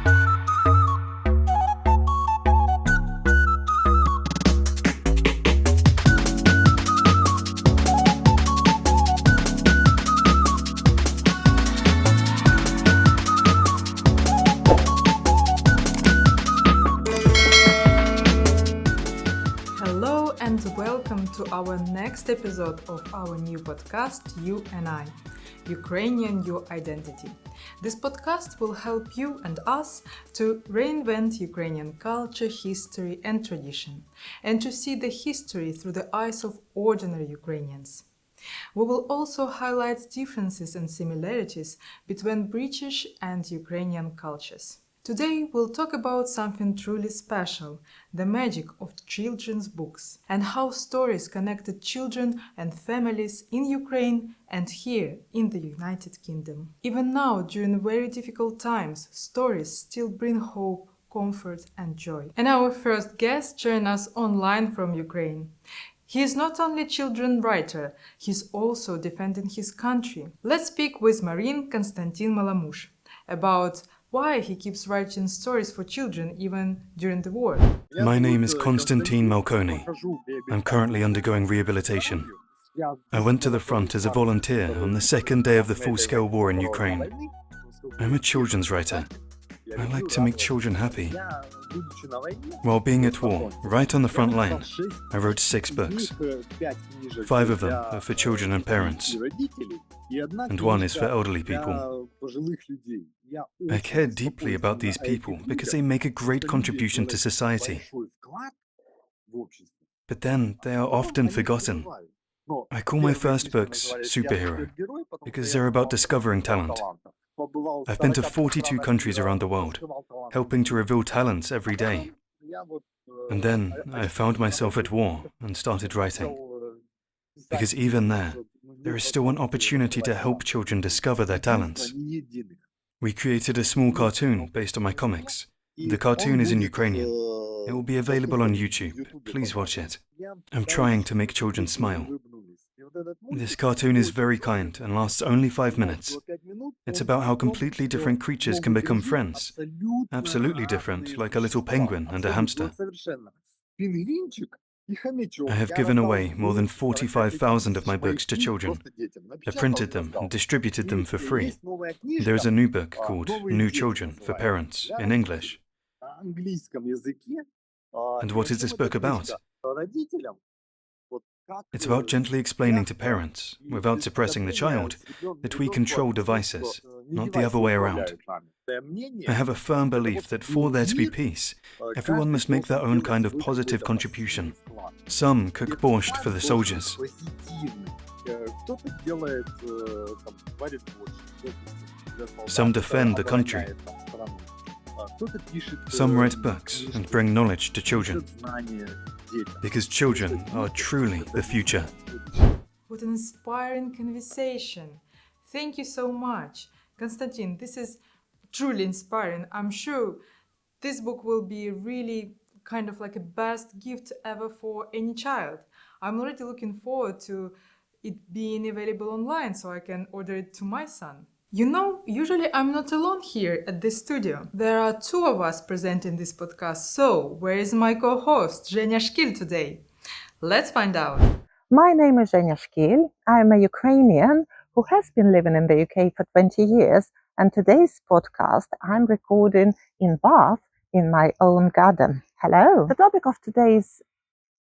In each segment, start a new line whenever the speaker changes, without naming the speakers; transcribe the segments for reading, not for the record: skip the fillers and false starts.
Hello and welcome to our next episode of our new podcast, You and I, Ukrainian Your Identity. This podcast will help you and us to reinvent Ukrainian culture, history and tradition, and to see the history through the eyes of ordinary Ukrainians. We will also highlight differences and similarities between British and Ukrainian cultures. Today we'll talk about something truly special, the magic of children's books, and how stories connected children and families in Ukraine and here in the United Kingdom. Even now, during very difficult times, stories still bring hope, comfort and joy. And our first guest joins us online from Ukraine. He is not only a children's writer, he's also defending his country. Let's speak with Marine Konstantin Malamush about why he keeps writing stories for children even during the war.
My name is Konstantyn Malkoni. I'm currently undergoing rehabilitation. I went to the front as a volunteer on the second day of the full-scale war in Ukraine. I'm a children's writer. I like to make children happy. While being at war, right on the front line, I wrote 6 books. 5 of them are for children and parents, and 1 is for elderly people. I care deeply about these people because they make a great contribution to society. But then they are often forgotten. I call my first books Superhero because they're about discovering talent. I've been to 42 countries around the world, helping to reveal talents every day. And then I found myself at war and started writing. Because even there is still an opportunity to help children discover their talents. We created a small cartoon based on my comics. The cartoon is in Ukrainian. It will be available on YouTube. Please watch it. I'm trying to make children smile. This cartoon is very kind and lasts only 5 minutes. It's about how completely different creatures can become friends. Absolutely different, like a little penguin and a hamster. I have given away more than 45,000 of my books to children. I printed them and distributed them for free. There is a new book called New Children for Parents in English. And what is this book about? It's about gently explaining to parents, without suppressing the child, that we control devices, not the other way around. I have a firm belief that for there to be peace, everyone must make their own kind of positive contribution. Some cook borscht for the soldiers. Some defend the country. Some write books and bring knowledge to children. Because children are truly the future.
What an inspiring conversation. Thank you so much. Konstantin, this is truly inspiring. I'm sure this book will be really kind of like a best gift ever for any child. I'm already looking forward to it being available online so I can order it to my son. You know, usually I'm not alone here at this studio. There are 2 of us presenting this podcast. So, where is my co-host, Zhenya Shkil, today? Let's find out.
My name is Zhenya Shkil. I am a Ukrainian who has been living in the UK for 20 years. And today's podcast I'm recording in Bath in my own garden. Hello. The topic of today's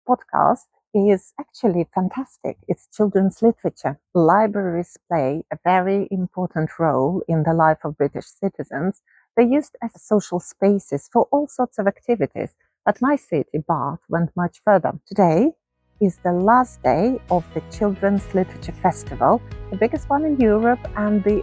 podcast is actually fantastic. It's children's literature. Libraries play a very important role in the life of British citizens. They're used as social spaces for all sorts of activities. But my city, Bath, went much further. Today is the last day of the Children's Literature Festival, the biggest one in Europe and the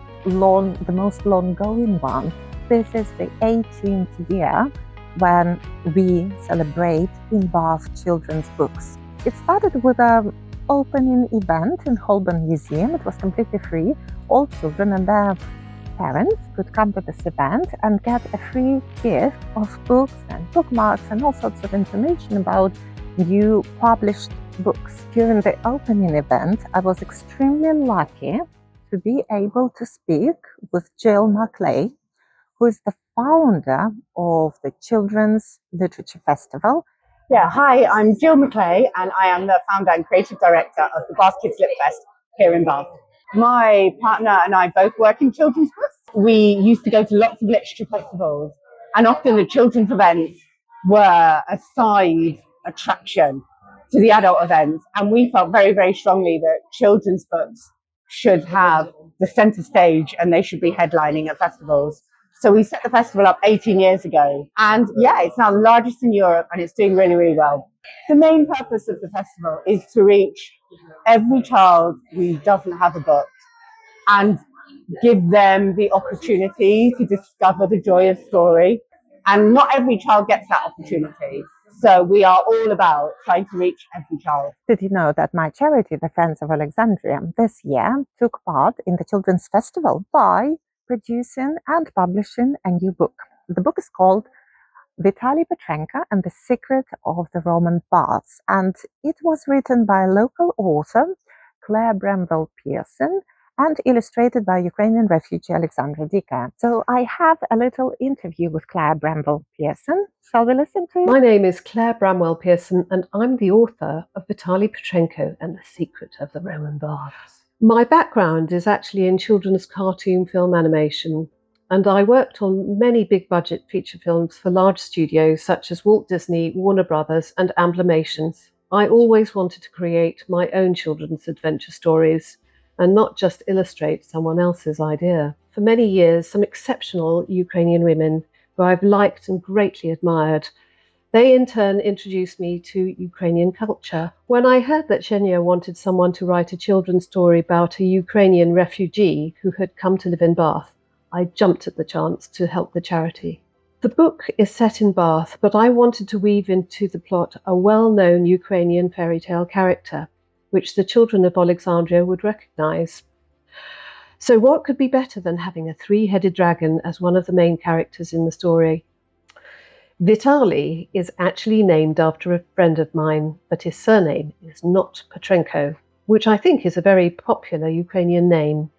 most long-going one. This is the 18th year when we celebrate in Bath children's books. It started with an opening event in Holborn Museum. It was completely free. All children and their parents could come to this event and get a free gift of books and bookmarks and all sorts of information about new published books. During the opening event, I was extremely lucky to be able to speak with Jill Maclay, who is the founder of the Children's Literature Festival.
Yeah, hi, I'm Jill McClay and I am the founder and creative director of the Bath Kids Lit Fest here in Bath. My partner and I both work in children's books. We used to go to lots of literature festivals and often the children's events were a side attraction to the adult events, and we felt very, very strongly that children's books should have the centre stage and they should be headlining at festivals. So we set the festival up 18 years ago, and yeah, it's now the largest in Europe and it's doing really, really well. The main purpose of the festival is to reach every child who doesn't have a book and give them the opportunity to discover the joy of story. And not every child gets that opportunity. So we are all about trying to reach every child.
Did you know that my charity, the Friends of Oleksandriya, this year took part in the Children's Festival by producing and publishing a new book? The book is called Vitalii Petrenko and the Secret of the Roman Baths, and it was written by a local author, Claire Bramwell-Pearson, and illustrated by Ukrainian refugee Alexandra Dikaia. So I have a little interview with Claire Bramwell-Pearson. Shall we listen to it?
My name is Claire Bramwell-Pearson and I'm the author of Vitalii Petrenko and the Secret of the Roman Baths. My background is actually in children's cartoon film animation, and I worked on many big budget feature films for large studios such as Walt Disney, Warner Brothers and Amblamations. I always wanted to create my own children's adventure stories and not just illustrate someone else's idea. For many years, some exceptional Ukrainian women who I've liked and greatly admired, they in turn introduced me to Ukrainian culture. When I heard that Zhenya wanted someone to write a children's story about a Ukrainian refugee who had come to live in Bath, I jumped at the chance to help the charity. The book is set in Bath, but I wanted to weave into the plot a well-known Ukrainian fairy tale character, which the children of Alexandria would recognize. So what could be better than having a three-headed dragon as one of the main characters in the story? Vitalii is actually named after a friend of mine, but his surname is not Petrenko, which I think is a very popular Ukrainian name.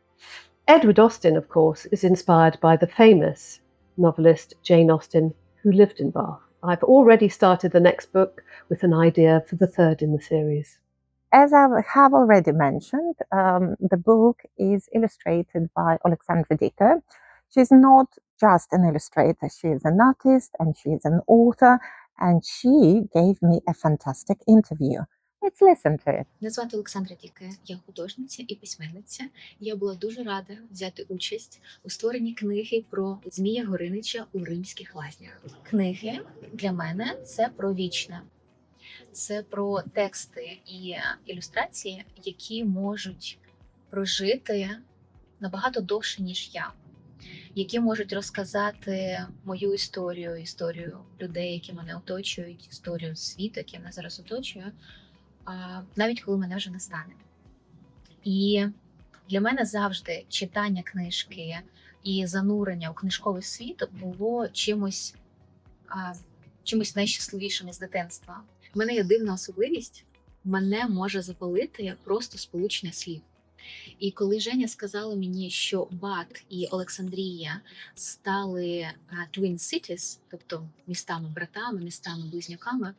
Edward Austen, of course, is inspired by the famous novelist Jane Austen, who lived in Bath. I've already started the next book with an idea for the third in the series.
As I have already mentioned, the book is illustrated by Alexandra Dikaia. She's not just an illustrator, she is an artist and she is an author, and she gave me a fantastic interview. Let's listen to it.
Мене звати Александра Дікая, я художниця і письменниця. Я була дуже рада взяти участь у створенні книги про Змія Горинича у римських лазнях. Книги для мене – це про вічне. Це про тексти і ілюстрації, які можуть прожити набагато довше, ніж я. Які можуть розказати мою історію, історію людей, які мене оточують, історію світу, який мене зараз оточує, навіть коли мене вже не стане. І для мене завжди читання книжки і занурення у книжковий світ було чимось найщасливішим із дитинства. У мене є дивна особливість, мене може запалити просто сполучення слів. І коли Женя сказала мені, що Бат і Олександрія стали Twin Cities, тобто містами-братами, містами-близнюками,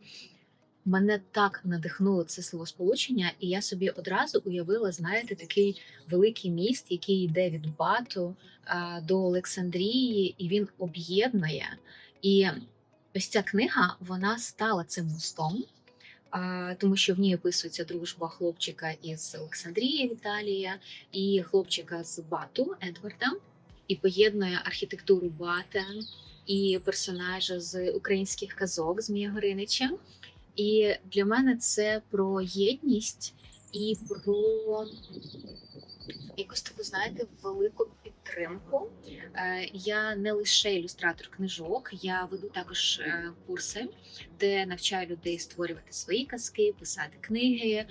мене так надихнуло це словосполучення, і я собі одразу уявила, знаєте, такий великий міст, який йде від Бату до Олександрії, і він об'єднує. І ось ця книга, вона стала цим мостом, тому що в ній описується дружба хлопчика із Олександрії, Віталія, і хлопчика з Бату, Едварда, і поєднує архітектуру Бата і персонажа з українських казок Змія Горинича. І для мене це про єдність і про якусь таку, знаєте, велику підтримку. Я не лише ілюстратор книжок, я веду також курси, де навчаю людей створювати свої казки, писати книги,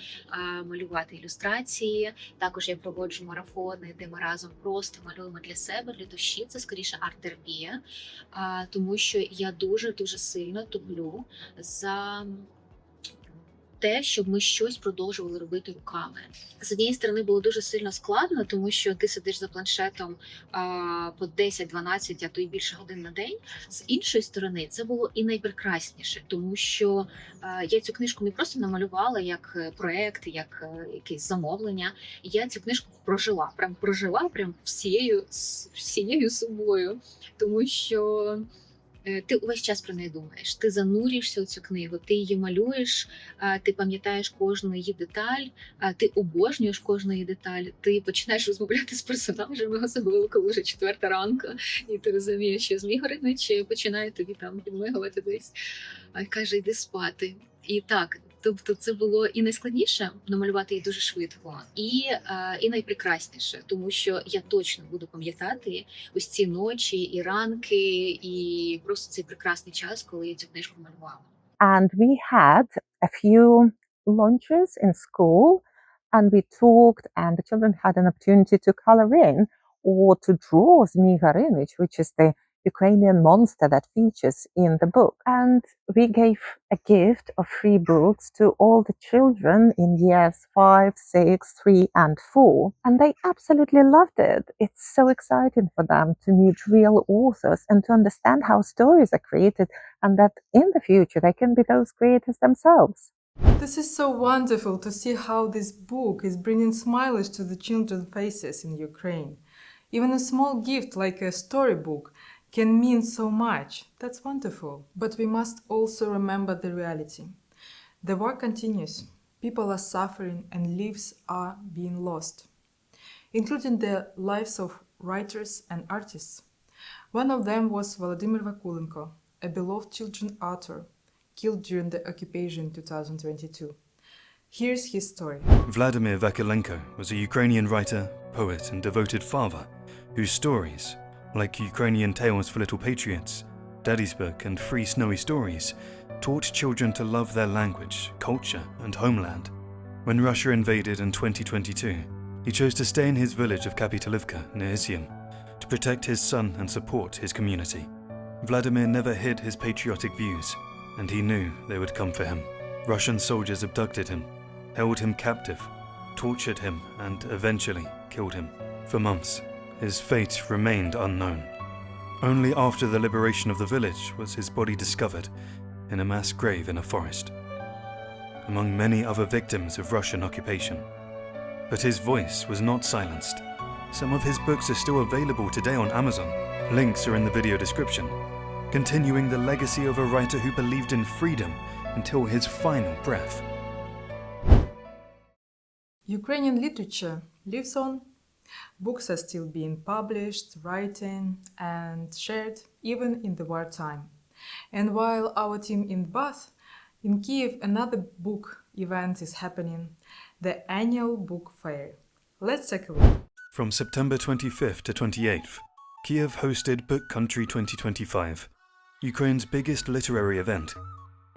малювати ілюстрації. Також я проводжу марафони, де ми разом просто малюємо для себе, для душі. Це скоріше арт-терапія, тому що я дуже-дуже сильно туплю за те, щоб ми щось продовжували робити руками. З однієї сторони було дуже сильно складно, тому що ти сидиш за планшетом по 10-12, а то й більше годин на день. З іншої сторони, це було і найпрекрасніше, тому що я цю книжку не просто намалювала як проект, як якесь замовлення. Я цю книжку прожила всією собою, тому що ти увесь час про неї думаєш, ти занурюєшся у цю книгу, ти її малюєш, ти пам'ятаєш кожну її деталь, ти обожнюєш кожну її деталь, ти починаєш розмовляти з персонажами, особливо коли вже 4 ранку, і ти розумієш, що Змій-Горинич починає тобі там підмигувати десь, каже, йди спати. І так, тобто це було і найскладніше намалювати її дуже швидко, і найпрекрасніше, тому що я точно буду пам'ятати ось ці ночі і ранки, і просто цей прекрасний час, коли я цю книжку малювала.
And we had a few lunches in school, and we talked, and the children had an opportunity to color in or to draw Zmій-Горинич, which is the Ukrainian monster that features in the book. And we gave a gift of 3 books to all the children in years 5, 6, 3 and 4. And they absolutely loved it. It's so exciting for them to meet real authors and to understand how stories are created, and that in the future they can be those creators themselves.
This is so wonderful to see how this book is bringing smiles to the children's faces in Ukraine. Even a small gift like a storybook can mean so much. That's wonderful. But we must also remember the reality. The war continues. People are suffering and lives are being lost, including the lives of writers and artists. One of them was Volodymyr Vakulenko, a beloved children's author, killed during the occupation in 2022. Here's his story.
Volodymyr Vakulenko was a Ukrainian writer, poet and devoted father whose stories, like Ukrainian Tales for Little Patriots, Daddy's Book and Free Snowy Stories, taught children to love their language, culture and homeland. When Russia invaded in 2022, he chose to stay in his village of Kapitalivka near Izium to protect his son and support his community. Vladimir never hid his patriotic views, and he knew they would come for him. Russian soldiers abducted him, held him captive, tortured him and eventually killed him. For months, his fate remained unknown. Only after the liberation of the village was his body discovered in a mass grave in a forest, among many other victims of Russian occupation. But his voice was not silenced. Some of his books are still available today on Amazon. Links are in the video description, continuing the legacy of a writer who believed in freedom until his final breath.
Ukrainian literature lives on. Books are still being published, written and shared even in the wartime. And while our team in Bath, in Kyiv, another book event is happening, the annual book fair. Let's take a look.
From September 25th to 28th, Kyiv hosted Book Country 2025, Ukraine's biggest literary event.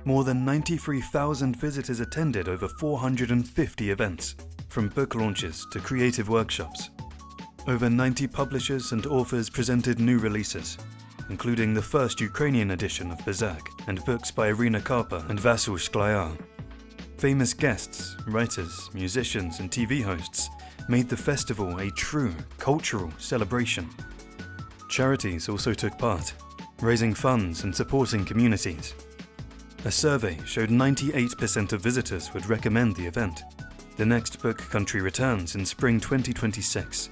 More than 93,000 visitors attended over 450 events, from book launches to creative workshops. Over 90 publishers and authors presented new releases, including the first Ukrainian edition of Berserk and books by Irina Karpa and Vasyl Shklyar. Famous guests, writers, musicians and TV hosts made the festival a true cultural celebration. Charities also took part, raising funds and supporting communities. A survey showed 98% of visitors would recommend the event. The next Book Country returns in spring 2026,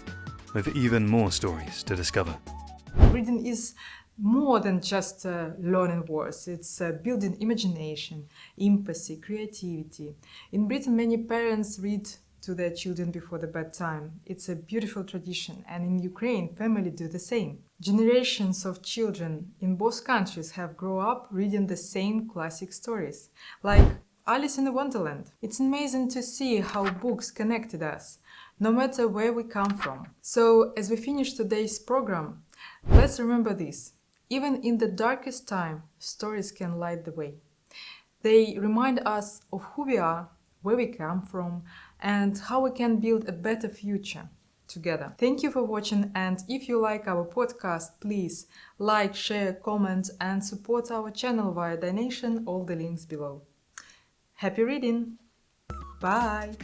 with even more stories to discover.
Reading is more than just learning words. It's building imagination, empathy, creativity. In Britain, many parents read to their children before the bedtime. It's a beautiful tradition, and in Ukraine, families do the same. Generations of children in both countries have grown up reading the same classic stories, like Alice in Wonderland. It's amazing to see how books connected us, no matter where we come from. So, as we finish today's program, let's remember this. Even in the darkest time, stories can light the way. They remind us of who we are, where we come from, and how we can build a better future together. Thank you for watching, and if you like our podcast, please like, share, comment, and support our channel via donation, all the links below. Happy reading! Bye!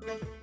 Thank you.